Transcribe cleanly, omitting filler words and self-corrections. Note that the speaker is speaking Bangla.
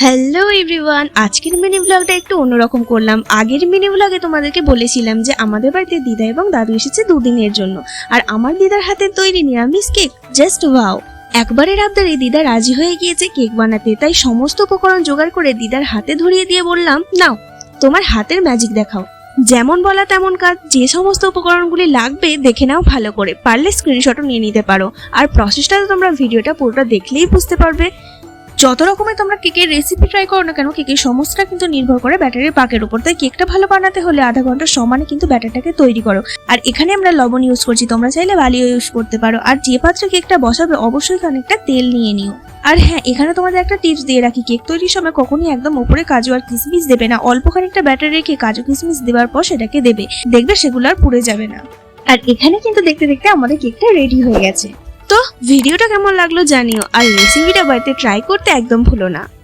হ্যালো এভরিওয়ান, আজকের মিনি ব্লগটা একটু অন্যরকম করলাম। আগের মিনি ব্লগে তোমাদেরকে বলেছিলাম যে আমাদের বাড়িতে দিদা এবং দাদু এসেছে দুদিনের জন্য, আর আমার দিদার হাতে তৈরি নিরামিষ কেক জাস্ট ওয়াও। একবারের আবদারে দিদা রাজি হয়ে গিয়েছে কেক বানাতে, তাই সমস্ত উপকরণ জোগাড় করে দিদার হাতে ধরিয়ে দিয়ে বললাম, নাও তোমার হাতের ম্যাজিক দেখাও। যেমন বলা তেমন কাজ। যে সমস্ত উপকরণগুলি লাগবে দেখে নাও ভালো করে, পারলে স্ক্রিনশটও নিয়ে নিতে পারো। আর প্রসেসটা তোমরা ভিডিওটা পুরোটা দেখলেই বুঝতে পারবে। যত রকমের তোমরা কেকের রেসিপি ট্রাই করো না কেন, কেকের সমস্তটা কিন্তু নির্ভর করে ব্যাটারের পাকের উপর। তাই কেকটা ভালো বানাতে হলে আধা ঘন্টা সমানে কিন্তু ব্যাটারটাকে তৈরি করো। আর এখানে আমরা লবণ ইউজ করছি, তোমরা চাইলে বালিও ইউজ করতে পারো। আর যে পাত্রে কেকটা বসাবে অবশ্যই খানিকটা তেল নিয়ে নিও। আর হ্যাঁ, এখানে তোমাদের একটা টিপস দিয়ে রাখি, কেক তৈরির সময় কখনই একদম উপরে কাজু আর কিশমিশ দেবে না। অল্প খানিকটা ব্যাটার রেখে কাজু কিশমিশ দেওয়ার পর সেটাকে দেবে, দেখবে সেগুলো আর পুড়ে যাবে না। আর এখানে কিন্তু দেখতে দেখতে আমাদের কেকটা রেডি হয়ে গেছে। তো ভিডিওটা কেমন লাগলো জানিও, আর রেসিপিটা বাড়িতে ট্রাই করতে একদম ভুলো না।